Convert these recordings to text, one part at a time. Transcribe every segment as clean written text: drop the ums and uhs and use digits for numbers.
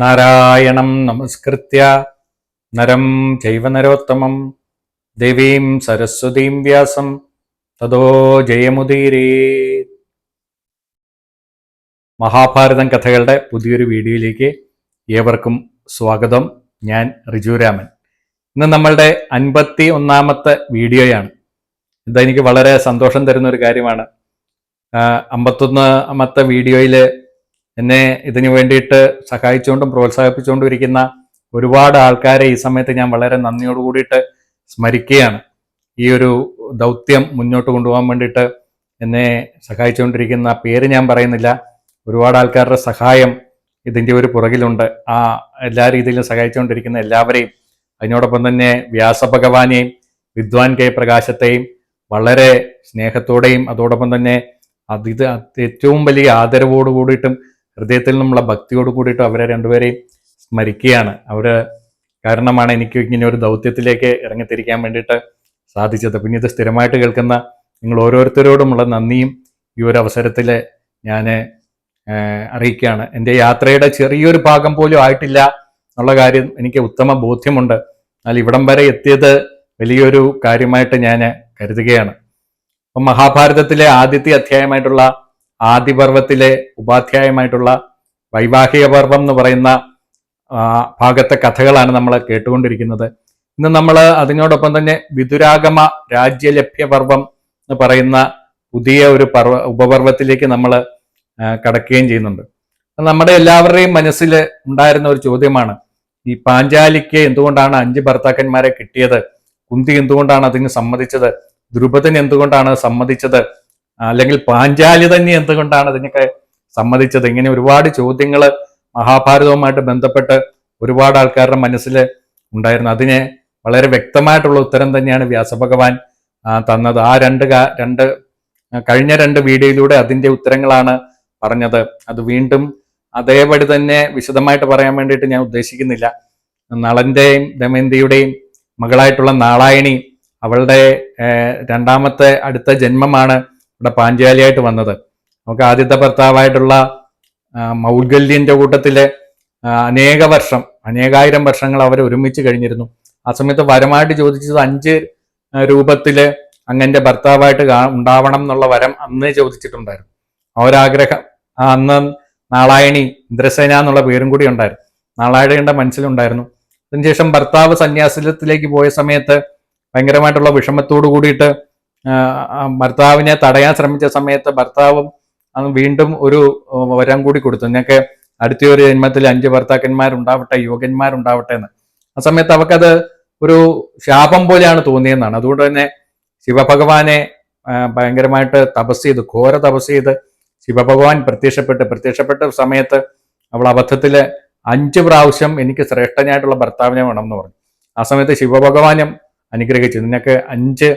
നാരായണം നമസ്കൃത്യ നരം ചൈവ നരോത്തമം ദേവീം സരസ്വതീം വ്യാസം തതോ ജയമുദീരേ. മഹാഭാരതം കഥകളുടെ പുതിയൊരു വീഡിയോയിലേക്ക് ഏവർക്കും സ്വാഗതം. ഞാൻ റിജുരാമൻ. ഇന്ന് നമ്മളുടെ 51ാമത്തെ വീഡിയോയാണ്. ഇതെനിക്ക് വളരെ സന്തോഷം തരുന്ന ഒരു കാര്യമാണ്. 51ാമത്തെ വീഡിയോയിൽ എന്നെ ഇതിനു വേണ്ടിയിട്ട് സഹായിച്ചുകൊണ്ടും പ്രോത്സാഹിപ്പിച്ചുകൊണ്ടും ഇരിക്കുന്ന ഒരുപാട് ആൾക്കാരെ ഈ സമയത്ത് ഞാൻ വളരെ നന്ദിയോട് കൂടിയിട്ട് സ്മരിക്കുകയാണ്. ഈ ഒരു ദൗത്യം മുന്നോട്ട് കൊണ്ടുപോകാൻ വേണ്ടിയിട്ട് എന്നെ സഹായിച്ചുകൊണ്ടിരിക്കുന്ന പേര് ഞാൻ പറയുന്നില്ല. ഒരുപാട് ആൾക്കാരുടെ സഹായം ഇതിൻ്റെ ഒരു പുറകിലുണ്ട്. ആ എല്ലാ രീതിയിലും സഹായിച്ചുകൊണ്ടിരിക്കുന്ന എല്ലാവരെയും, അതിനോടൊപ്പം തന്നെ വ്യാസഭഗവാനെയും വിദ്വാൻ കെ പ്രകാശത്തെയും വളരെ സ്നേഹത്തോടെയും അതോടൊപ്പം തന്നെ ഇത് ഏറ്റവും വലിയ ആദരവോട് കൂടിയിട്ടും ഹൃദയത്തിൽ നിന്നുള്ള ഭക്തിയോട് കൂടിയിട്ടും അവരെ രണ്ടുപേരെയും സ്മരിക്കുകയാണ്. അവർ കാരണമാണ് എനിക്ക് ഇങ്ങനെ ഒരു ദൗത്യത്തിലേക്ക് ഇറങ്ങിത്തിരിക്കാൻ വേണ്ടിയിട്ട് സാധിച്ചത്. പിന്നെ ഇത് സ്ഥിരമായിട്ട് കേൾക്കുന്ന നിങ്ങൾ ഓരോരുത്തരോടുമുള്ള നന്ദിയും ഈ ഒരു അവസരത്തിൽ ഞാൻ അറിയിക്കുകയാണ്. എൻ്റെ യാത്രയുടെ ചെറിയൊരു ഭാഗം പോലും ആയിട്ടില്ല എന്നുള്ള കാര്യം എനിക്ക് ഉത്തമ ബോധ്യമുണ്ട്. എന്നാൽ ഇവിടം വരെ എത്തിയത് വലിയൊരു കാര്യമായിട്ട് ഞാൻ കരുതുകയാണ്. അപ്പം മഹാഭാരതത്തിലെ ആദ്യത്തെ അധ്യായമായിട്ടുള്ള ആദിപർവത്തിലെ ഉപാധ്യായമായിട്ടുള്ള വൈവാഹിക പർവം എന്ന് പറയുന്ന ഭാഗത്തെ കഥകളാണ് നമ്മൾ കേട്ടുകൊണ്ടിരിക്കുന്നത്. ഇന്ന് നമ്മൾ അതിനോടൊപ്പം തന്നെ വിതുരാഗമ രാജ്യലഭ്യ പർവം എന്ന് പറയുന്ന പുതിയ ഒരു ഉപപർവത്തിലേക്ക് നമ്മൾ കടക്കുകയും ചെയ്യുന്നുണ്ട്. നമ്മുടെ എല്ലാവരുടെയും മനസ്സിൽ ഉണ്ടായിരുന്ന ഒരു ചോദ്യമാണ്, ഈ പാഞ്ചാലിക്ക് എന്തുകൊണ്ടാണ് 5 ഭർത്താക്കന്മാരെ കിട്ടിയത്? കുന്തി എന്തുകൊണ്ടാണ് അതിന് സമ്മതിച്ചത്? ദ്രുപദൻ എന്തുകൊണ്ടാണ് സമ്മതിച്ചത്? അല്ലെങ്കിൽ പാഞ്ചാലി തന്നെ എന്തുകൊണ്ടാണ് അതിനൊക്കെ സമ്മതിച്ചത്? ഇങ്ങനെ ഒരുപാട് ചോദ്യങ്ങൾ മഹാഭാരതവുമായിട്ട് ബന്ധപ്പെട്ട് ഒരുപാട് ആൾക്കാരുടെ മനസ്സിൽ ഉണ്ടായിരുന്നു. അതിന് വളരെ വ്യക്തമായിട്ടുള്ള ഉത്തരം തന്നെയാണ് വ്യാസഭഗവാൻ തന്നത്. ആ കഴിഞ്ഞ 2 വീഡിയോയിലൂടെ അതിൻ്റെ ഉത്തരങ്ങളാണ് പറഞ്ഞത്. അത് വീണ്ടും അതേപടി തന്നെ വിശദമായിട്ട് പറയാൻ വേണ്ടിയിട്ട് ഞാൻ ഉദ്ദേശിക്കുന്നില്ല. നളന്റെയും ദമയന്തിയുടെയും മകളായിട്ടുള്ള നാളായണി, അവളുടെ 2ാമത്തെ അടുത്ത ജന്മമാണ് ഇവിടെ പാഞ്ചാലിയായിട്ട് വന്നത്. നമുക്ക് ആദ്യത്തെ ഭർത്താവായിട്ടുള്ള മൗദ്ഗല്യന്റെ കൂട്ടത്തില് അനേകായിരം വർഷങ്ങൾ അവർ ഒരുമിച്ച് കഴിഞ്ഞിരുന്നു. ആ സമയത്ത് വരമായിട്ട് ചോദിച്ചത് 5 രൂപത്തില് അങ്ങന്റെ ഭർത്താവായിട്ട് ഉണ്ടാവണം എന്നുള്ള വരം അന്നേ ചോദിച്ചിട്ടുണ്ടായിരുന്നു. ആ ഒരാഗ്രഹം അന്ന് നാളായണി, ഇന്ദ്രസേന എന്നുള്ള പേരും കൂടി ഉണ്ടായിരുന്നു, നാളായണിയുടെ മനസ്സിലുണ്ടായിരുന്നു. അതിനുശേഷം ഭർത്താവ് സന്യാസത്തിലേക്ക് പോയ സമയത്ത് ഭയങ്കരമായിട്ടുള്ള വിഷമത്തോടു കൂടിയിട്ട് ഭർത്താവിനെ തടയാൻ ശ്രമിച്ച സമയത്ത് ഭർത്താവും വീണ്ടും ഒരു വരം കൂടി കൊടുത്തു, നിനക്ക് അടുത്ത ഒരു ജന്മത്തിൽ 5 ഭർത്താക്കന്മാരുണ്ടാവട്ടെ, യോഗ്യന്മാരുണ്ടാവട്ടെ എന്ന്. ആ സമയത്ത് അവൾക്കത് ഒരു ശാപം പോലെയാണ് തോന്നിയെന്നാണ്. അതുകൊണ്ട് തന്നെ ശിവഭഗവാനെ ഭയങ്കരമായിട്ട് ഘോര തപസ് ചെയ്ത് ശിവഭഗവാൻ പ്രത്യക്ഷപ്പെട്ട സമയത്ത് അവൾ അബദ്ധത്തില് 5 പ്രാവശ്യം എനിക്ക് ശ്രേഷ്ഠനായിട്ടുള്ള ഭർത്താവിനെ വേണം എന്ന് പറഞ്ഞു. ആ സമയത്ത് ശിവഭഗവാനും അനുഗ്രഹിച്ചു, നിനക്ക് 5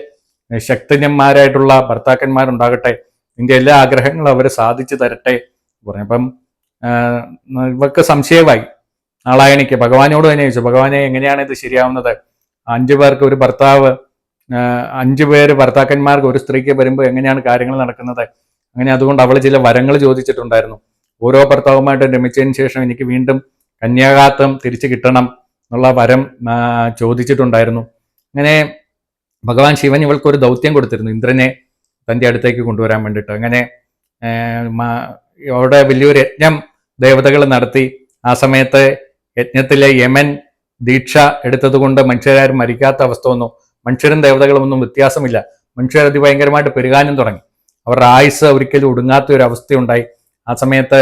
ശക്തന്യന്മാരായിട്ടുള്ള ഭർത്താക്കന്മാരുണ്ടാകട്ടെ, നിന്റെ എല്ലാ ആഗ്രഹങ്ങളും അവർ സാധിച്ചു തരട്ടെ പറഞ്ഞു. അപ്പം ഇവർക്ക് സംശയമായി. നാളായണിക്ക് ഭഗവാനോട് തന്നെ ചോദിച്ചു, ഭഗവാനെ എങ്ങനെയാണ് ഇത് ശരിയാവുന്നത്? 5 പേർക്ക് ഒരു ഭർത്താവ്, 5 പേര് ഭർത്താക്കന്മാർക്ക് ഒരു സ്ത്രീക്ക് വരുമ്പോൾ എങ്ങനെയാണ് കാര്യങ്ങൾ നടക്കുന്നത്? അങ്ങനെ അതുകൊണ്ട് അവൾ ചില വരങ്ങൾ ചോദിച്ചിട്ടുണ്ടായിരുന്നു. ഓരോ ഭർത്താവുമായിട്ട് രമിച്ചതിന് ശേഷം എനിക്ക് വീണ്ടും കന്യാകാത്വം തിരിച്ചു കിട്ടണം എന്നുള്ള വരം ചോദിച്ചിട്ടുണ്ടായിരുന്നു. അങ്ങനെ ഭഗവാൻ ശിവൻ ഇവൾക്കൊരു ദൗത്യം കൊടുത്തിരുന്നു, ഇന്ദ്രനെ തൻ്റെ അടുത്തേക്ക് കൊണ്ടുവരാൻ വേണ്ടിയിട്ട്. അങ്ങനെ അവിടെ വലിയൊരു യജ്ഞം ദേവതകൾ നടത്തി. ആ സമയത്ത് യജ്ഞത്തിലെ യമൻ ദീക്ഷ എടുത്തത് കൊണ്ട് മനുഷ്യരാരും മരിക്കാത്ത അവസ്ഥ വന്നു. മനുഷ്യരും ദേവതകളും ഒന്നും വ്യത്യാസമില്ല. മനുഷ്യർ അതിഭയങ്കരമായിട്ട് പെരുകാനും തുടങ്ങി. അവരുടെ ആയുസ് ഒരിക്കലും ഒടുങ്ങാത്ത ഒരു അവസ്ഥയുണ്ടായി. ആ സമയത്ത്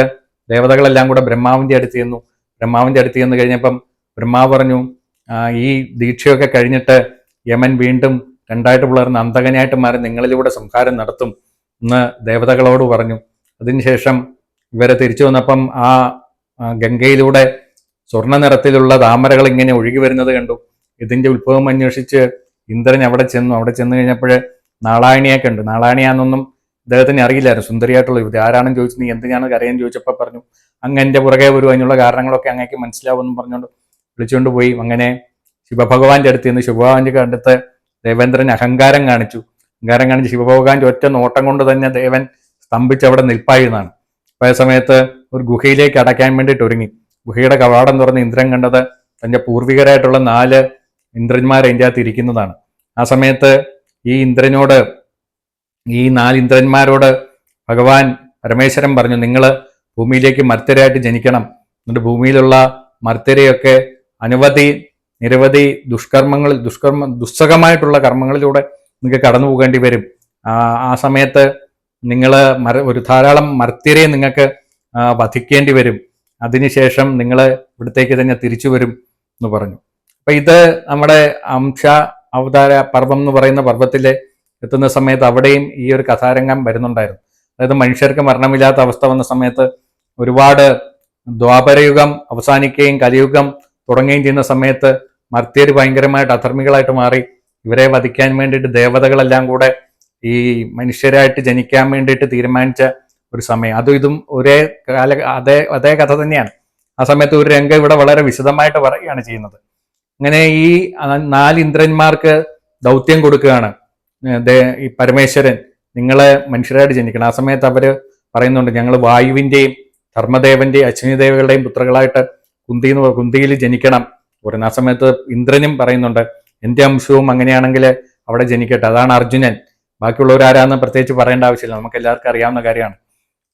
ദേവതകളെല്ലാം കൂടെ ബ്രഹ്മാവിൻ്റെ അടുത്ത് ചെന്നു. ബ്രഹ്മാവിൻ്റെ അടുത്ത് ചെന്ന് കഴിഞ്ഞപ്പം ബ്രഹ്മാവ് പറഞ്ഞു, ഈ ദീക്ഷയൊക്കെ കഴിഞ്ഞിട്ട് യമൻ വീണ്ടും 2ആയിട്ട് പിളർന്ന് അന്തകനായിട്ട് മാറി നിങ്ങളിലൂടെ സംഹാരം നടത്തും എന്ന് ദേവതകളോട് പറഞ്ഞു. അതിനുശേഷം ഇവരെ തിരിച്ചു വന്നപ്പം ആ ഗംഗയിലൂടെ സ്വർണ്ണ നിറത്തിലുള്ള താമരകൾ ഇങ്ങനെ ഒഴുകി വരുന്നത് കണ്ടു. ഇതിന്റെ ഉത്ഭവം അന്വേഷിച്ച് ഇന്ദ്രൻ അവിടെ ചെന്ന് കഴിഞ്ഞപ്പോൾ നാളായണിയെ കണ്ടു. നാളായണിയാണെന്നൊന്നും ഇദ്ദേഹത്തിന് അറിയില്ലായിരുന്നു. സുന്ദരിയായിട്ടുള്ള യുവതി. ആരാണെന്ന് ചോദിച്ചു, നീ എന്തിനാണ് കരയാൻ ചോദിച്ചപ്പോൾ പറഞ്ഞു, അങ്ങ് എൻ്റെ പുറകെ വരും, അതിനുള്ള കാരണങ്ങളൊക്കെ അങ്ങേക്ക് മനസ്സിലാവുമെന്നും പറഞ്ഞുകൊണ്ട് വിളിച്ചുകൊണ്ട് പോയി. അങ്ങനെ ശിവഭഗവാന്റെ അടുത്ത് നിന്ന് ശിവഭഗവാന്റെ അടുത്ത് ദേവേന്ദ്രൻ അഹങ്കാരം കാണിച്ചു. ശിവഭഗവാന്റെ ഒറ്റ നോട്ടം കൊണ്ട് തന്നെ ദേവൻ സ്തംഭിച്ച് അവിടെ നിൽപ്പായിരുന്നാണ്. പോയ സമയത്ത് ഒരു ഗുഹയിലേക്ക് അടയ്ക്കാൻ വേണ്ടിയിട്ട് ഒരുങ്ങി. ഗുഹയുടെ കവാടം തുറന്ന് ഇന്ദ്രൻ കണ്ടത് തന്റെ പൂർവികരായിട്ടുള്ള 4 ഇന്ദ്രന്മാർ അതിൻ്റെ അകത്ത് ഇരിക്കുന്നതാണ്. ആ സമയത്ത് ഈ 4 ഇന്ദ്രന്മാരോട് ഭഗവാൻ പരമേശ്വരൻ പറഞ്ഞു, നിങ്ങൾ ഭൂമിയിലേക്ക് മർത്യരായിട്ട് ജനിക്കണം. എന്നിട്ട് ഭൂമിയിലുള്ള മർത്യരെയൊക്കെ നിരവധി ദുസ്സഹമായിട്ടുള്ള കർമ്മങ്ങളിലൂടെ നിങ്ങൾക്ക് കടന്നു പോകേണ്ടി വരും. ആ സമയത്ത് നിങ്ങൾ ധാരാളം മർത്യരെ നിങ്ങൾക്ക് വധിക്കേണ്ടി വരും. അതിനുശേഷം നിങ്ങൾ ഇവിടത്തേക്ക് തന്നെ തിരിച്ചു വരും എന്ന് പറഞ്ഞു. അപ്പൊ ഇത് നമ്മുടെ അംശ അവതാര പർവ്വം എന്ന് പറയുന്ന പർവ്വത്തിൽ എത്തുന്ന സമയത്ത് അവിടെയും ഈ ഒരു കഥാരംഗം വരുന്നുണ്ടായിരുന്നു. അതായത് മനുഷ്യർക്ക് മരണമില്ലാത്ത അവസ്ഥ വന്ന സമയത്ത് ഒരുപാട് ദ്വാപരയുഗം അവസാനിക്കുകയും കലിയുഗം തുടങ്ങുകയും ചെയ്യുന്ന സമയത്ത് മർത്യർ ഭയങ്കരമായിട്ട് അധർമ്മികളായിട്ട് മാറി. ഇവരെ വധിക്കാൻ വേണ്ടിയിട്ട് ദേവതകളെല്ലാം കൂടെ ഈ മനുഷ്യരായിട്ട് ജനിക്കാൻ വേണ്ടിയിട്ട് തീരുമാനിച്ച ഒരു സമയം. അതും ഇതും അതേ കഥ തന്നെയാണ്. ആ സമയത്ത് ഒരു രംഗം ഇവിടെ വളരെ വിശദമായിട്ട് പറയുകയാണ് ചെയ്യുന്നത്. അങ്ങനെ ഈ 4 ഇന്ദ്രന്മാർക്ക് ദൗത്യം കൊടുക്കുകയാണ് ഈ പരമേശ്വരൻ, നിങ്ങളെ മനുഷ്യരായിട്ട് ജനിക്കണം. ആ സമയത്ത് അവര് പറയുന്നുണ്ട്, ഞങ്ങൾ വായുവിന്റെയും ധർമ്മദേവന്റെയും അശ്വിനിദേവകളുടെയും പുത്രകളായിട്ട് കുന്തിയിൽ ജനിക്കണം. ആ സമയത്ത് ഇന്ദ്രനും പറയുന്നുണ്ട്, എന്റെ അംശവും അങ്ങനെയാണെങ്കിൽ അവിടെ ജനിക്കട്ടെ. അതാണ് അർജുനൻ. ബാക്കിയുള്ളവരാരാന്ന് പ്രത്യേകിച്ച് പറയേണ്ട ആവശ്യമില്ല, നമുക്ക് എല്ലാവർക്കും അറിയാവുന്ന കാര്യമാണ്.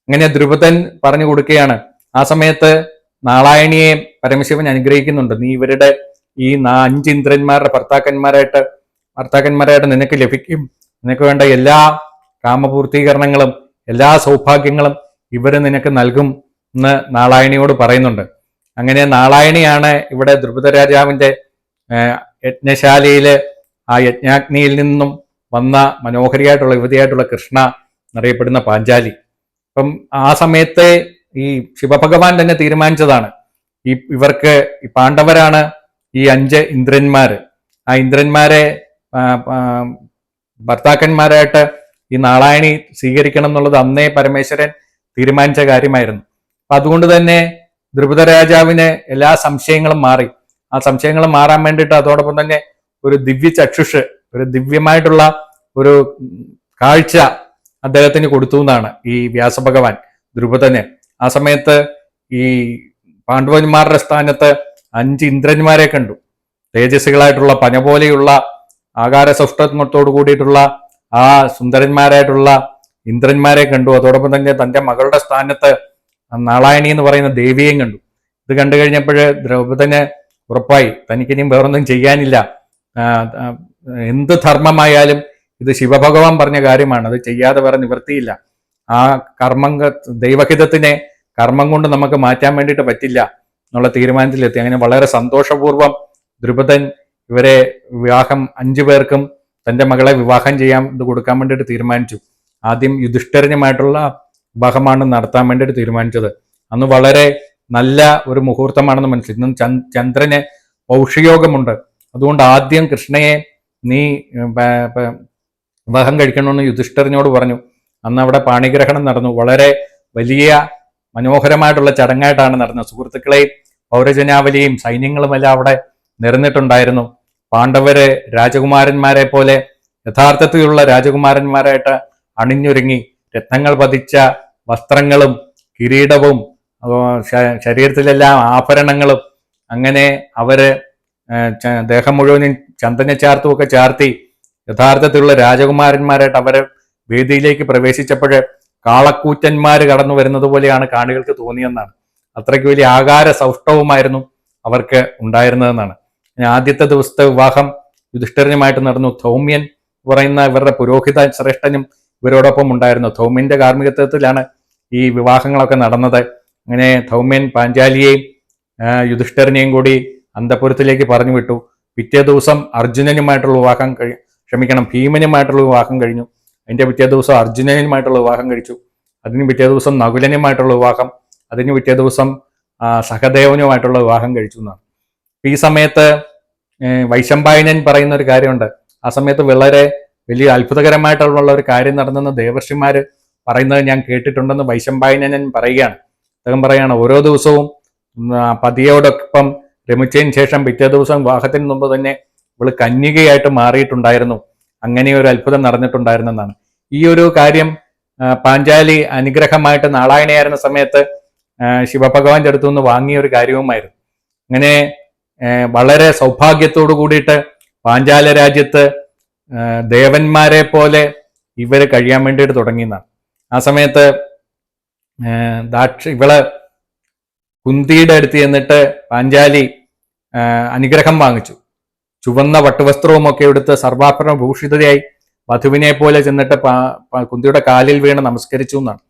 അങ്ങനെ ദ്രുപദൻ പറഞ്ഞു കൊടുക്കുകയാണ്. ആ സമയത്ത് നാളായണിയെ പരമശിവൻ അനുഗ്രഹിക്കുന്നുണ്ട്, നീ ഇവരുടെ ഈ 5 ഇന്ദ്രന്മാരുടെ ഭർത്താക്കന്മാരായിട്ട് നിനക്ക് ലഭിക്കും. നിനക്ക് വേണ്ട എല്ലാ കാമപൂർത്തീകരണങ്ങളും എല്ലാ സൗഭാഗ്യങ്ങളും ഇവര് നിനക്ക് നൽകും എന്ന് നാളായണിയോട് പറയുന്നുണ്ട്. അങ്ങനെ നാളായണിയാണ് ഇവിടെ ദ്രുപദ രാജാവിന്റെ യജ്ഞശാലയില് ആ യജ്ഞാഗ്നിയിൽ നിന്നും വന്ന മനോഹരിയായിട്ടുള്ള യുവതിയായിട്ടുള്ള കൃഷ്ണ എന്നറിയപ്പെടുന്ന പാഞ്ചാലി. അപ്പം ആ സമയത്തെ ഈ ശിവഭഗവാൻ തന്നെ തീരുമാനിച്ചതാണ്, ഇവർക്ക് ഈ പാണ്ഡവരാണ് ഈ 5 ഇന്ദ്രന്മാര്. ആ ഇന്ദ്രന്മാരെ ഭർത്താക്കന്മാരായിട്ട് ഈ നാളായണി സ്വീകരിക്കണം എന്നുള്ളത് അന്നേ പരമേശ്വരൻ തീരുമാനിച്ച കാര്യമായിരുന്നു. അപ്പൊ അതുകൊണ്ട് തന്നെ ദ്രുപദ രാജാവിന് എല്ലാ സംശയങ്ങളും മാറി. ആ സംശയങ്ങൾ മാറാൻ വേണ്ടിയിട്ട് അതോടൊപ്പം തന്നെ ഒരു ദിവ്യചക്ഷുഷ്, ഒരു ദിവ്യമായിട്ടുള്ള ഒരു കാഴ്ച അദ്ദേഹത്തിന് കൊടുത്തു എന്നാണ് ഈ വ്യാസഭഗവാൻ ദ്രുപദന്. ആ സമയത്ത് ഈ പാണ്ഡവന്മാരുടെ സ്ഥാനത്ത് 5 ഇന്ദ്രന്മാരെ കണ്ടു. തേജസ്സുകളായിട്ടുള്ള പന പോലെയുള്ള ആകാരസൗഷ്ഠവത്തോടു കൂടിയിട്ടുള്ള ആ സുന്ദരന്മാരായിട്ടുള്ള ഇന്ദ്രന്മാരെ കണ്ടു. അതോടൊപ്പം തന്നെ തന്റെ മകളുടെ സ്ഥാനത്ത് നാളായണി എന്ന് പറയുന്ന ദേവിയെയും കണ്ടു. ഇത് കണ്ടു കഴിഞ്ഞപ്പോൾ ദ്രൗപദന് ഉറപ്പായി തനിക്കിനിയും വേറൊന്നും ചെയ്യാനില്ല. എന്ത് ധർമ്മമായാലും ഇത് ശിവഭഗവാൻ പറഞ്ഞ കാര്യമാണ്, അത് ചെയ്യാതെ വേറെ നിവൃത്തിയില്ല. ആ ദൈവഹിതത്തിനെ കർമ്മം കൊണ്ട് നമുക്ക് മാറ്റാൻ വേണ്ടിയിട്ട് പറ്റില്ല എന്നുള്ള തീരുമാനത്തിലെത്തി. അങ്ങനെ വളരെ സന്തോഷപൂർവ്വം ദ്രുപദൻ ഇവരെ 5 പേർക്കും തന്റെ മകളെ വിവാഹം കൊടുക്കാൻ വേണ്ടിയിട്ട് തീരുമാനിച്ചു. ആദ്യം യുധിഷ്ഠിരനുമായിട്ടുള്ള വിവാഹമാണ് നടത്താൻ വേണ്ടിയിട്ട് തീരുമാനിച്ചത്. അന്ന് വളരെ നല്ല ഒരു മുഹൂർത്തമാണെന്ന് മനസ്സിലായി. ഇന്നും ചന്ദ്രന് പൗഷ്യയോഗമുണ്ട്. അതുകൊണ്ട് ആദ്യം കൃഷ്ണയെ നീ വിവാഹം കഴിക്കണമെന്ന് യുധിഷ്ഠിരനോട് പറഞ്ഞു. അന്ന് അവിടെ പാണിഗ്രഹണം നടന്നു. വളരെ വലിയ മനോഹരമായിട്ടുള്ള ചടങ്ങായിട്ടാണ് നടന്നത്. സുഹൃത്തുക്കളെയും പൗരജനാവലിയും സൈന്യങ്ങളുമെല്ലാം അവിടെ നിരന്നിട്ടുണ്ടായിരുന്നു. പാണ്ഡവര് രാജകുമാരന്മാരെ പോലെ യഥാർത്ഥത്തിലുള്ള രാജകുമാരന്മാരായിട്ട് അണിഞ്ഞൊരുങ്ങി രത്നങ്ങൾ പതിച്ച വസ്ത്രങ്ങളും കിരീടവും ശരീരത്തിലെല്ലാം ആഭരണങ്ങളും, അങ്ങനെ അവര് ദേഹം മുഴുവനും ചന്ദന ചാർത്തുമൊക്കെ ചാർത്തി യഥാർത്ഥത്തിലുള്ള രാജകുമാരന്മാരായിട്ട് അവര് വേദിയിലേക്ക് പ്രവേശിച്ചപ്പോൾ കാളക്കൂറ്റന്മാർ കടന്നു വരുന്നത് പോലെയാണ് കാണികൾക്ക് തോന്നിയെന്നാണ്. അത്രയ്ക്ക് വലിയ ആകാര സൗഷ്ഠവുമായിരുന്നു അവർക്ക് ഉണ്ടായിരുന്നതെന്നാണ്. ആദ്യത്തെ ദിവസത്തെ വിവാഹം യുധിഷ്ഠിരനുമായിട്ട് നടന്നു. ധൗമ്യൻ പറയുന്ന ഇവരുടെ പുരോഹിത ശ്രേഷ്ഠനും ഇവരോടൊപ്പം ഉണ്ടായിരുന്നു. ധൗമ്യന്റെ കാർമ്മികത്വത്തിലാണ് ഈ വിവാഹങ്ങളൊക്കെ നടന്നത്. അങ്ങനെ ധൗമ്യൻ പാഞ്ചാലിയെയും യുധിഷ്ഠിരനെയും കൂടി അന്തപുരത്തിലേക്ക് പറഞ്ഞു വിട്ടു. പിറ്റേ ദിവസം അർജുനനുമായിട്ടുള്ള ഭീമനുമായിട്ടുള്ള വിവാഹം കഴിഞ്ഞു. അതിന്റെ പിറ്റേ ദിവസം അർജുനനുമായിട്ടുള്ള വിവാഹം കഴിച്ചു. അതിന് പിറ്റേ ദിവസം നകുലനുമായിട്ടുള്ള വിവാഹം, അതിന് പിറ്റേ ദിവസം സഹദേവനുമായിട്ടുള്ള വിവാഹം കഴിച്ചു എന്നാണ്. ഈ സമയത്ത് വൈശമ്പായനൻ പറയുന്ന ഒരു കാര്യമുണ്ട്. ആ സമയത്ത് വളരെ വലിയ അത്ഭുതകരമായിട്ടുള്ള ഒരു കാര്യം നടന്നെന്ന് ദേവർഷിമാര് പറയുന്നത് ഞാൻ കേട്ടിട്ടുണ്ടെന്ന് വൈശമ്പായനൻ പറയുകയാണ്. അദ്ദേഹം പറയുകയാണ്, ഓരോ ദിവസവും പതിയോടൊപ്പം രമിച്ചതിന് ശേഷം പിറ്റേ ദിവസം വിവാഹത്തിന് മുമ്പ് തന്നെ ഇവള് കന്യകയായിട്ട് മാറിയിട്ടുണ്ടായിരുന്നു. അങ്ങനെ ഒരു അത്ഭുതം നടന്നിട്ടുണ്ടായിരുന്നെന്നാണ്. ഈ ഒരു കാര്യം പാഞ്ചാലി അനുഗ്രഹമായിട്ട് നാളായണിയായിരുന്ന സമയത്ത് ശിവഭഗവാന്റെ അടുത്തു നിന്ന് വാങ്ങിയ ഒരു കാര്യവുമായിരുന്നു. അങ്ങനെ വളരെ സൗഭാഗ്യത്തോടു കൂടിയിട്ട് പാഞ്ചാല രാജ്യത്ത് ദേവന്മാരെ പോലെ ഇവര് കഴിയാൻ വേണ്ടിയിട്ട് തുടങ്ങിയെന്നാണ്. ആ സമയത്ത് ഇവള് കുന്തിയുടെ അടുത്ത് ചെന്നിട്ട് പാഞ്ചാലി അനുഗ്രഹം വാങ്ങിച്ചു. ചുവന്ന വട്ടുവസ്ത്രവും ഒക്കെ എടുത്ത് സർവാഭരണ ഭൂഷിതയായി വധുവിനെ പോലെ ചെന്നിട്ട് കുന്തിയുടെ കാലിൽ വീണ് നമസ്കരിച്ചു എന്നാണ്.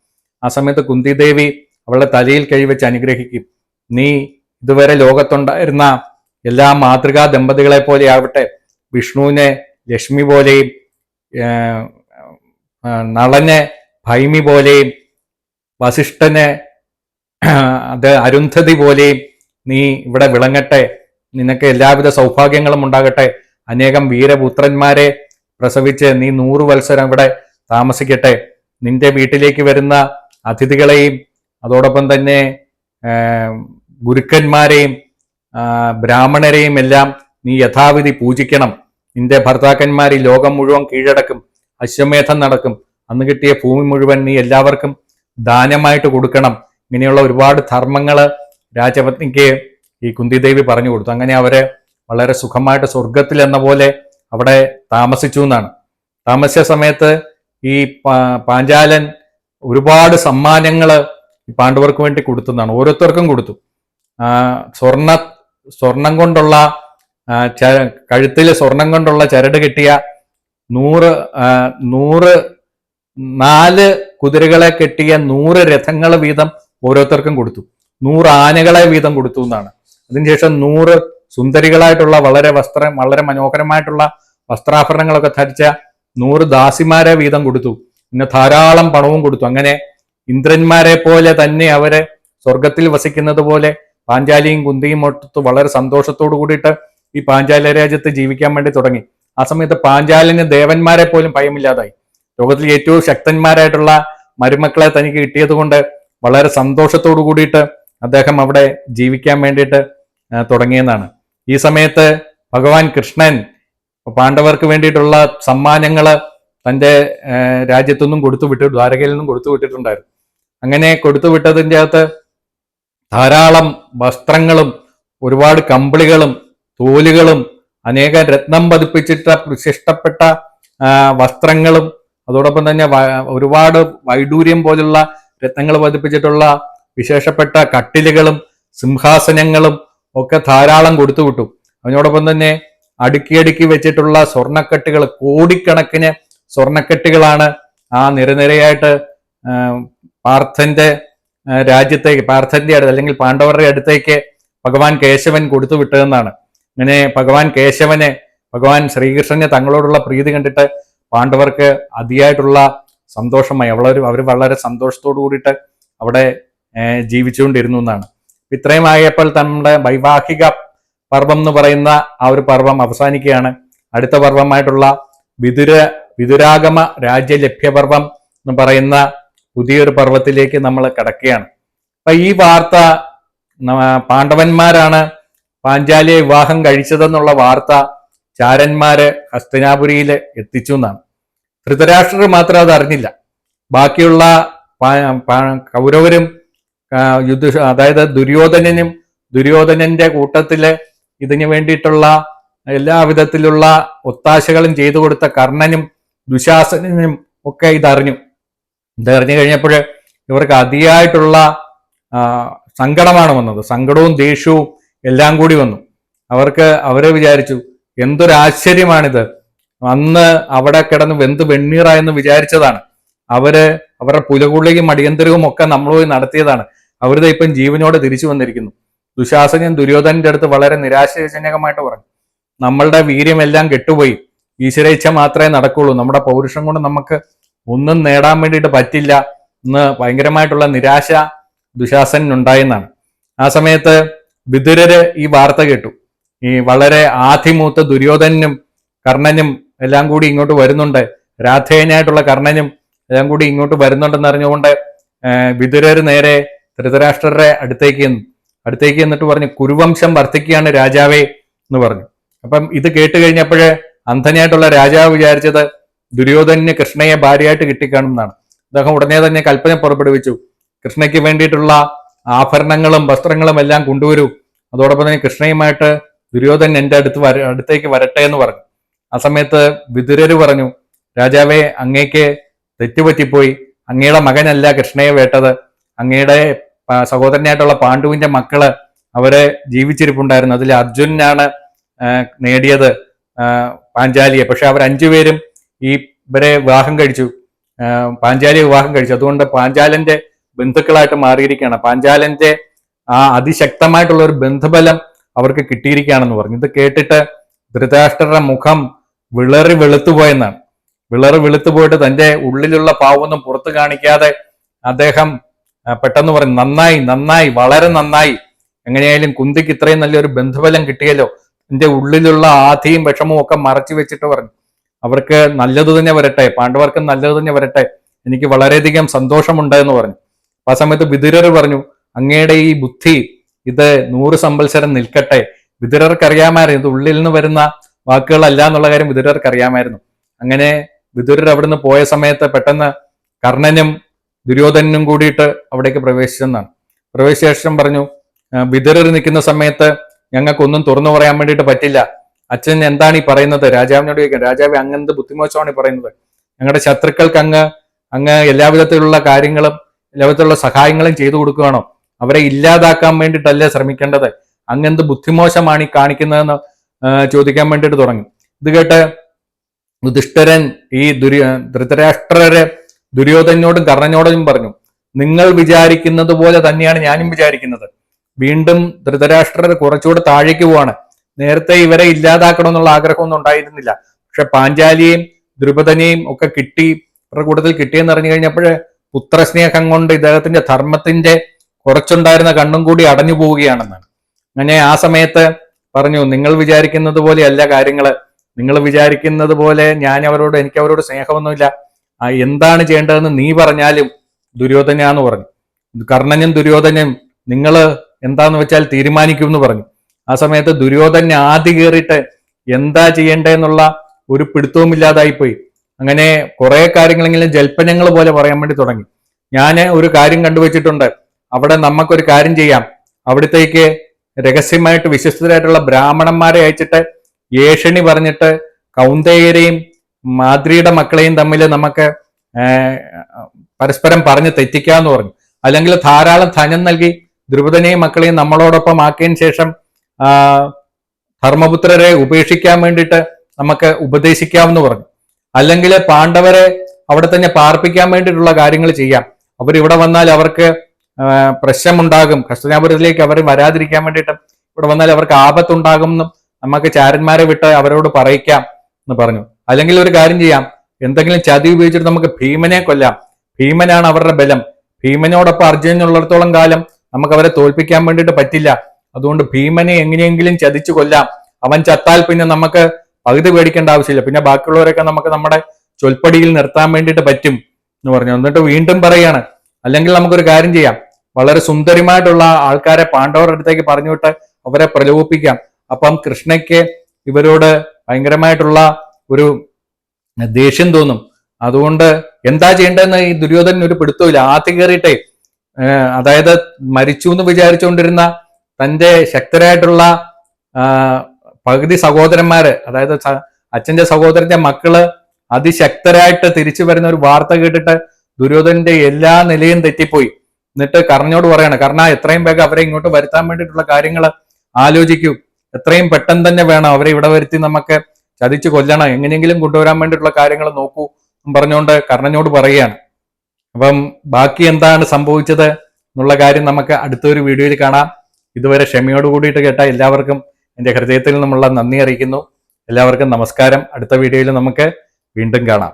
ആ സമയത്ത് കുന്തി ദേവി അവളുടെ തലയിൽ കൈവച്ച് അനുഗ്രഹിക്കും, നീ ഇതുവരെ ലോകത്തുണ്ടായിരുന്ന എല്ലാ മാതൃകാ ദമ്പതികളെ പോലെ ആവട്ടെ, വിഷ്ണുവിനെ ലക്ഷ്മി പോലെയും നളനെ ഭൈമി പോലെയും വസിഷ്ഠനെ അരുന്ധതി പോലെയും നീ ഇവിടെ വിളങ്ങട്ടെ, നിനക്ക് എല്ലാവിധ സൗഭാഗ്യങ്ങളും ഉണ്ടാകട്ടെ, അനേകം വീരപുത്രന്മാരെ പ്രസവിച്ച് നീ 100 വത്സരം ഇവിടെ താമസിക്കട്ടെ, നിന്റെ വീട്ടിലേക്ക് വരുന്ന അതിഥികളെയും അതോടൊപ്പം തന്നെ ഗുരുക്കന്മാരെയും ബ്രാഹ്മണരെയും എല്ലാം നീ യഥാവിധി പൂജിക്കണം, നിന്റെ ഭർത്താക്കന്മാർ ഈ ലോകം മുഴുവൻ കീഴടക്കും, അശ്വമേധം നടക്കും, അന്ന് കിട്ടിയ ഭൂമി മുഴുവൻ നീ എല്ലാവർക്കും ദാനമായിട്ട് കൊടുക്കണം. ഇങ്ങനെയുള്ള ഒരുപാട് ധർമ്മങ്ങള് രാജപത്നിക്ക് ഈ കുന്തിദേവി പറഞ്ഞു കൊടുത്തു. അങ്ങനെ അവര് വളരെ സുഖമായിട്ട് സ്വർഗത്തിൽ എന്ന പോലെ അവിടെ താമസിച്ചു എന്നാണ്. താമസിച്ച സമയത്ത് ഈ പാഞ്ചാലൻ ഒരുപാട് സമ്മാനങ്ങള് ഈ പാണ്ഡവർക്ക് വേണ്ടി കൊടുത്തുന്നാണ്, ഓരോരുത്തർക്കും കൊടുത്തു. സ്വർണം കൊണ്ടുള്ള കഴുത്തിൽ സ്വർണം കൊണ്ടുള്ള ചരട് കെട്ടിയ 4 കുതിരകളെ കെട്ടിയ 100 രഥങ്ങൾ വീതം ഓരോരുത്തർക്കും കൊടുത്തു, 100 ആനകളെ വീതം കൊടുത്തു എന്നാണ്. അതിനുശേഷം 100 സുന്ദരികളായിട്ടുള്ള വളരെ മനോഹരമായിട്ടുള്ള വസ്ത്രാഭരണങ്ങളൊക്കെ ധരിച്ച 100 ദാസിമാരെ വീതം കൊടുത്തു. പിന്നെ ധാരാളം പണവും കൊടുത്തു. അങ്ങനെ ഇന്ദ്രന്മാരെ പോലെ തന്നെ അവര് സ്വർഗത്തിൽ വസിക്കുന്നത് പോലെ പാഞ്ചാലിയും കുന്തിയും ഒത്ത് വളരെ സന്തോഷത്തോടു കൂടിയിട്ട് ഈ പാഞ്ചാല രാജ്യത്ത് ജീവിക്കാൻ വേണ്ടി തുടങ്ങി. ആ സമയത്ത് പാഞ്ചാലിന് ദേവന്മാരെ പോലും ഭയമില്ലാതായി. ലോകത്തിൽ ഏറ്റവും ശക്തന്മാരായിട്ടുള്ള മരുമക്കളെ തനിക്ക് കിട്ടിയത് കൊണ്ട് വളരെ സന്തോഷത്തോടു കൂടിയിട്ട് അദ്ദേഹം അവിടെ ജീവിക്കാൻ വേണ്ടിയിട്ട് തുടങ്ങിയെന്നാണ്. ഈ സമയത്ത് ഭഗവാൻ കൃഷ്ണൻ പാണ്ഡവർക്ക് വേണ്ടിയിട്ടുള്ള സമ്മാനങ്ങള് തൻ്റെ രാജ്യത്തുനിന്നും കൊടുത്തു വിട്ടു, ദ്വാരകയിൽ നിന്നും കൊടുത്തു വിട്ടിട്ടുണ്ടായിരുന്നു. അങ്ങനെ കൊടുത്തു വിട്ടതിൻ്റെ അകത്ത് ധാരാളം വസ്ത്രങ്ങളും ഒരുപാട് കമ്പിളികളും തോലുകളും അനേകം രത്നം പതിപ്പിച്ചിട്ട വിശിഷ്ടപ്പെട്ട വസ്ത്രങ്ങളും അതോടൊപ്പം തന്നെ ഒരുപാട് വൈഡൂര്യം പോലുള്ള രത്നങ്ങൾ പതിപ്പിച്ചിട്ടുള്ള വിശേഷപ്പെട്ട കട്ടിലുകളും സിംഹാസനങ്ങളും ഒക്കെ ധാരാളം കൊടുത്തു വിട്ടു. അതിനോടൊപ്പം തന്നെ അടുക്കി വെച്ചിട്ടുള്ള സ്വർണ്ണക്കെട്ടുകൾ, കോടിക്കണക്കിന് സ്വർണ്ണക്കെട്ടുകളാണ് ആ നിരനിരയായിട്ട് പാർത്ഥന്റെ രാജ്യത്തേക്ക്, പാർത്ഥന്റെ അടുത്ത് അല്ലെങ്കിൽ പാണ്ഡവരുടെ അടുത്തേക്ക് ഭഗവാൻ കേശവൻ കൊടുത്തു വിട്ടതെന്നാണ്. അങ്ങനെ ഭഗവാൻ കേശവനെ, ഭഗവാൻ ശ്രീകൃഷ്ണനെ തങ്ങളോടുള്ള പ്രീതി കണ്ടിട്ട് പാണ്ഡവർക്ക് അതിയായിട്ടുള്ള സന്തോഷമായി. അവർ വളരെ സന്തോഷത്തോടു കൂടിയിട്ട് അവിടെ ജീവിച്ചുകൊണ്ടിരുന്നു എന്നാണ്. ഇത്രയും ആയപ്പോൾ നമ്മുടെ വൈവാഹിക പർവം എന്ന് പറയുന്ന ആ ഒരു പർവം അവസാനിക്കുകയാണ്. അടുത്ത പർവമായിട്ടുള്ള വിതുരാഗമ രാജ്യലഭ്യപർവം എന്ന് പറയുന്ന പുതിയൊരു പർവ്വത്തിലേക്ക് നമ്മൾ കടക്കുകയാണ്. അപ്പൊ ഈ വാർത്ത, പാണ്ഡവന്മാരാണ് പാഞ്ചാലിയെ വിവാഹം കഴിച്ചതെന്നുള്ള വാർത്ത ചാരന്മാര് ഹസ്തിനാപുരിയിൽ എത്തിച്ചു എന്നാണ്. ധൃതരാഷ്ട്രർ മാത്രം അത് അറിഞ്ഞില്ല. ബാക്കിയുള്ള കൗരവരും അതായത് ദുര്യോധനന്റെ കൂട്ടത്തില് ഇതിനു വേണ്ടിയിട്ടുള്ള എല്ലാവിധത്തിലുള്ള ഒത്താശകളും ചെയ്തു കൊടുത്ത കർണനും ദുശാസനും ഒക്കെ ഇതറിഞ്ഞു. ഇതറിഞ്ഞു കഴിഞ്ഞപ്പോൾ ഇവർക്ക് അതിയായിട്ടുള്ള സങ്കടമാണ് വന്നത്. സങ്കടവും ദേഷ്യവും എല്ലാം കൂടി വന്നു. അവരെ വിചാരിച്ചു, എന്തൊരാശ്ചര്യമാണിത്, അന്ന് അവിടെ കിടന്ന് വെന്ത് വെണ്ണീറായെന്ന് വിചാരിച്ചതാണ്. അവരുടെ പുലകുള്ളിയും അടിയന്തരവും ഒക്കെ നമ്മൾ പോയി നടത്തിയതാണ്. അവരുടെ ഇപ്പം ജീവനോടെ തിരിച്ചു വന്നിരിക്കുന്നു. ദുശാസനൻ ദുര്യോധനന്റെ അടുത്ത് വളരെ നിരാശാജനകമായിട്ട് പറഞ്ഞു, നമ്മളുടെ വീര്യമെല്ലാം കെട്ടുപോയി, ഈശ്വരേച്ഛ മാത്രമേ നടക്കുള്ളൂ, നമ്മുടെ പൗരുഷം കൊണ്ട് നമുക്ക് ഒന്നും നേടാൻ വേണ്ടിയിട്ട് പറ്റില്ല എന്ന് ഭയങ്കരമായിട്ടുള്ള നിരാശ ദുശാസനുണ്ടായെന്നാണ്. ആ സമയത്ത് വിതുരര് ഈ വാർത്ത കേട്ടു. ഈ വളരെ ആധിമൂത്ത ദുര്യോധനും കർണനും എല്ലാം കൂടി ഇങ്ങോട്ട് വരുന്നുണ്ട്, രാധേയനായിട്ടുള്ള കർണനും എല്ലാം കൂടി ഇങ്ങോട്ട് വരുന്നുണ്ടെന്ന് അറിഞ്ഞുകൊണ്ട് വിതുരര് നേരെ ധൃതരാഷ്ട്രരുടെ അടുത്തേക്ക് എന്നിട്ട് പറഞ്ഞു, കുരുവംശം വർദ്ധിക്കുകയാണ് രാജാവേ എന്ന് പറഞ്ഞു. അപ്പം ഇത് കേട്ട് കഴിഞ്ഞപ്പോഴേ അന്ധനായിട്ടുള്ള രാജാവ് വിചാരിച്ചത് ദുര്യോധനന് കൃഷ്ണയെ ഭാര്യയായിട്ട് കിട്ടിക്കാണും എന്നാണ്. അദ്ദേഹം ഉടനെ തന്നെ കൽപ്പന പുറപ്പെടുവിച്ചു, കൃഷ്ണയ്ക്ക് വേണ്ടിയിട്ടുള്ള ആഭരണങ്ങളും വസ്ത്രങ്ങളും എല്ലാം കൊണ്ടുവരൂ. അതോടൊപ്പം തന്നെ കൃഷ്ണയുമായിട്ട് ദുര്യോധനൻ എൻ്റെ അടുത്തേക്ക് വരട്ടെ എന്ന് പറഞ്ഞു. ആ സമയത്ത് വിതുരര് പറഞ്ഞു, രാജാവേ, അങ്ങേക്ക് തെറ്റുപറ്റിപ്പോയി. അങ്ങയുടെ മകനല്ല കൃഷ്ണയെ വേട്ടത്. അങ്ങയുടെ സഹോദരനായിട്ടുള്ള പാണ്ഡുവിന്റെ മക്കള് അവര് ജീവിച്ചിരിപ്പുണ്ടായിരുന്നു. അതിൽ അർജുനാണ് നേടിയത് പാഞ്ചാലിയെ. പക്ഷെ അവർ 5 പേരും ഇവരെ വിവാഹം കഴിച്ചു, പാഞ്ചാലിയെ വിവാഹം കഴിച്ചു. അതുകൊണ്ട് പാഞ്ചാലന്റെ ബന്ധുക്കളായിട്ട് മാറിയിരിക്കുകയാണ്. പാഞ്ചാലന്റെ ആ അതിശക്തമായിട്ടുള്ള ഒരു ബന്ധുബലം അവർക്ക് കിട്ടിയിരിക്കുകയാണെന്ന് പറഞ്ഞു. ഇത് കേട്ടിട്ട് ധൃതരാഷ്ട്രരുടെ മുഖം വിളറി വെളുത്തുപോയെന്നാണ്. വിളറി വെളുത്തുപോയിട്ട് തന്റെ ഉള്ളിലുള്ള പാവൊന്നും പുറത്തു കാണിക്കാതെ അദ്ദേഹം പെട്ടെന്ന് പറഞ്ഞു, നന്നായി നന്നായി, വളരെ നന്നായി. എങ്ങനെയായാലും കുന്തിക്ക് ഇത്രയും നല്ലൊരു ബന്ധുബലം കിട്ടിയല്ലോ. എന്റെ ഉള്ളിലുള്ള ആധിയും വിഷമവും ഒക്കെ മറച്ചു വെച്ചിട്ട് പറഞ്ഞു, അവർക്ക് നല്ലത് തന്നെ വരട്ടെ, പാണ്ഡവർക്ക് നല്ലത് തന്നെ വരട്ടെ, എനിക്ക് വളരെയധികം സന്തോഷമുണ്ട് എന്ന് പറഞ്ഞു. ആ സമയത്ത് വിതുരർ പറഞ്ഞു, അങ്ങയുടെ ഈ ബുദ്ധി ഇത് 100 സംവത്സരം നിൽക്കട്ടെ. വിതുരർക്ക് അറിയാമായിരുന്നു ഇത് ഉള്ളിൽ നിന്ന് വരുന്ന വാക്കുകളല്ല എന്നുള്ള കാര്യം വിതുരർക്ക് അറിയാമായിരുന്നു. അങ്ങനെ വിതുരർ അവിടുന്ന് പോയ സമയത്ത് പെട്ടെന്ന് കർണനും ദുര്യോധനനും കൂടിയിട്ട് അവിടേക്ക് പ്രവേശിച്ചെന്നാണ്. പ്രവേശിച്ച ശേഷം പറഞ്ഞു, വിതുരർ നിൽക്കുന്ന സമയത്ത് ഞങ്ങൾക്കൊന്നും തുറന്നു പറയാൻ വേണ്ടിയിട്ട് പറ്റില്ല. അച്ഛൻ എന്താണ് ഈ പറയുന്നത്? രാജാവിനോട് ചോദിക്കാം. രാജാവ് അങ്ങനത്തെ ബുദ്ധിമോശമാണ് ഈ പറയുന്നത്. ഞങ്ങളുടെ ശത്രുക്കൾക്ക് അങ്ങ് എല്ലാവിധത്തിലുള്ള കാര്യങ്ങളും എല്ലാവിധത്തിലുള്ള സഹായങ്ങളും ചെയ്തു കൊടുക്കുകയാണോ? അവരെ ഇല്ലാതാക്കാൻ വേണ്ടിയിട്ടല്ലേ ശ്രമിക്കേണ്ടത്? അങ്ങനത്തെ ബുദ്ധിമോശമാണ് ഈ കാണിക്കുന്നതെന്ന് ചോദിക്കാൻ വേണ്ടിയിട്ട് തുടങ്ങി. ഇത് കേട്ട് യുധിഷ്ഠിരൻ ഈ ധൃതരാഷ്ട്രരെ ദുര്യോധനോടും കർണനോടും പറഞ്ഞു, നിങ്ങൾ വിചാരിക്കുന്നത് പോലെ തന്നെയാണ് ഞാനും വിചാരിക്കുന്നത്. വീണ്ടും ധൃതരാഷ്ട്രർ കുറച്ചുകൂടെ താഴേക്ക് പോവാണ്. നേരത്തെ ഇവരെ ഇല്ലാതാക്കണമെന്നുള്ള ആഗ്രഹമൊന്നും ഉണ്ടായിരുന്നില്ല. പക്ഷെ പാഞ്ചാലിയെയും ദ്രുപദനെയും ഒക്കെ കിട്ടി, ഇവരുടെ കൂട്ടത്തിൽ കിട്ടിയെന്ന് അറിഞ്ഞു കഴിഞ്ഞപ്പോഴേ പുത്രസ്നേഹം കൊണ്ട് ഇദ്ദേഹത്തിന്റെ ധർമ്മത്തിന്റെ കുറച്ചുണ്ടായിരുന്ന കണ്ണും കൂടി അടഞ്ഞു പോവുകയാണെന്നാണ്. അങ്ങനെ ആ സമയത്ത് പറഞ്ഞു, നിങ്ങൾ വിചാരിക്കുന്നത് പോലെയല്ല കാര്യങ്ങള്. നിങ്ങൾ വിചാരിക്കുന്നത് പോലെ എനിക്ക് അവരോട് സ്നേഹമൊന്നുമില്ല. എന്താണ് ചെയ്യേണ്ടതെന്ന് നീ പറഞ്ഞാലും ദുര്യോധനാന്ന് പറഞ്ഞു. കർണനും ദുര്യോധനും നിങ്ങൾ എന്താന്ന് വെച്ചാൽ തീരുമാനിക്കുമെന്ന് പറഞ്ഞു. ആ സമയത്ത് ദുര്യോധന ആദ്യ കയറിയിട്ട് എന്താ ചെയ്യേണ്ടതെന്നുള്ള ഒരു പിടുത്തവും ഇല്ലാതായിപ്പോയി. അങ്ങനെ കുറെ കാര്യങ്ങളെങ്കിലും ജൽപ്പനങ്ങൾ പോലെ പറയാൻ വേണ്ടി തുടങ്ങി. ഞാൻ ഒരു കാര്യം കണ്ടുവച്ചിട്ടുണ്ട്, അവിടെ നമുക്കൊരു കാര്യം ചെയ്യാം. അവിടത്തേക്ക് രഹസ്യമായിട്ട് വിശ്വസ്തരായിട്ടുള്ള ബ്രാഹ്മണന്മാരെ അയച്ചിട്ട് ഏഷണി പറഞ്ഞിട്ട് കൗന്ദേയരെയും മാദ്രിയുടെ മക്കളെയും തമ്മിൽ നമുക്ക് പരസ്പരം പറഞ്ഞ് തെറ്റിക്കാന്ന് പറഞ്ഞു. അല്ലെങ്കിൽ ധാരാളം ധനം നൽകി ദ്രുപദനെയും മക്കളെയും നമ്മളോടൊപ്പം ആക്കിയതിനു ശേഷം ധർമ്മപുത്രരെ ഉപേക്ഷിക്കാൻ വേണ്ടിയിട്ട് നമുക്ക് ഉപദേശിക്കാമെന്ന് പറഞ്ഞു. അല്ലെങ്കിൽ പാണ്ഡവരെ അവിടെ തന്നെ പാർപ്പിക്കാൻ വേണ്ടിയിട്ടുള്ള കാര്യങ്ങൾ ചെയ്യാം. അവരിവിടെ വന്നാൽ അവർക്ക് പ്രശ്നമുണ്ടാകും, ഹസ്തിനാപുരത്തിലേക്ക് അവർ വരാതിരിക്കാൻ വേണ്ടിയിട്ട് ഇവിടെ വന്നാൽ അവർക്ക് ആപത്തുണ്ടാകും എന്നും നമുക്ക് ചാരന്മാരെ വിട്ട് അവരോട് പറയിക്കാം എന്ന് പറഞ്ഞു. അല്ലെങ്കിൽ ഒരു കാര്യം ചെയ്യാം, എന്തെങ്കിലും ചതി ഉപയോഗിച്ചിട്ട് നമുക്ക് ഭീമനെ കൊല്ലാം. ഭീമനാണ് അവരുടെ ബലം. ഭീമനോടൊപ്പം അർജുനനുള്ളിടത്തോളം കാലം നമുക്ക് അവരെ തോൽപ്പിക്കാൻ വേണ്ടിയിട്ട് പറ്റില്ല. അതുകൊണ്ട് ഭീമനെ എങ്ങനെയെങ്കിലും ചതിച്ചു കൊല്ലാം. അവൻ ചത്താൽ പിന്നെ നമുക്ക് പകുതി പേടിക്കേണ്ട ആവശ്യമില്ല. പിന്നെ ബാക്കിയുള്ളവരൊക്കെ നമുക്ക് നമ്മുടെ ചൊൽപ്പടിയിൽ നിർത്താൻ വേണ്ടിയിട്ട് പറ്റും എന്ന് പറഞ്ഞു. എന്നിട്ട് വീണ്ടും പറയാണ്, അല്ലെങ്കിൽ നമുക്കൊരു കാര്യം ചെയ്യാം, വളരെ സുന്ദരിമായിട്ടുള്ള ആൾക്കാരെ പാണ്ഡവരുടെ അടുത്തേക്ക് പറഞ്ഞുവിട്ട് അവരെ പ്രലോഭിപ്പിക്കാം. അപ്പം കൃഷ്ണയ്ക്ക് ഇവരോട് ഭയങ്കരമായിട്ടുള്ള ഒരു ദേഷ്യം തോന്നും. അതുകൊണ്ട് എന്താ ചെയ്യേണ്ടതെന്ന് ഈ ദുര്യോധനൻ ഒരു പിടുത്തമില്ല. ആദ്യം കയറിയിട്ടേ അതായത് മരിച്ചു എന്ന് വിചാരിച്ചുകൊണ്ടിരുന്ന തന്റെ ശക്തരായിട്ടുള്ള പകുതി സഹോദരന്മാര്, അതായത് അച്ഛന്റെ സഹോദരന്റെ മക്കള് അതിശക്തരായിട്ട് തിരിച്ചു വരുന്ന ഒരു വാർത്ത കേട്ടിട്ട് ദുര്യോധനന്റെ എല്ലാ നിലയും തെറ്റിപ്പോയി. എന്നിട്ട് കർണനോട് പറയാണ്, കർണ എത്രയും വേഗം അവരെ ഇങ്ങോട്ട് വരുത്താൻ വേണ്ടിയിട്ടുള്ള കാര്യങ്ങൾ ആലോചിക്കൂ. എത്രയും പെട്ടെന്ന് തന്നെ വേണം അവരെ ഇവിടെ വരുത്തി നമുക്ക് ചതിച്ചു കൊല്ലണം, എങ്ങനെയെങ്കിലും കൊണ്ടുവരാൻ വേണ്ടിയിട്ടുള്ള കാര്യങ്ങൾ നോക്കൂ പറഞ്ഞുകൊണ്ട് കർണനോട് പറയുകയാണ്. അപ്പം ബാക്കി എന്താണ് സംഭവിച്ചത് എന്നുള്ള കാര്യം നമുക്ക് അടുത്തൊരു വീഡിയോയിൽ കാണാം. ഇതുവരെ ക്ഷമയോട് കൂടിയിട്ട് കേട്ട എല്ലാവർക്കും എൻ്റെ ഹൃദയത്തിൽ നിന്നുമുള്ള നന്ദി അറിയിക്കുന്നു. എല്ലാവർക്കും നമസ്കാരം. അടുത്ത വീഡിയോയിൽ നമുക്ക് വീണ്ടും കാണാം.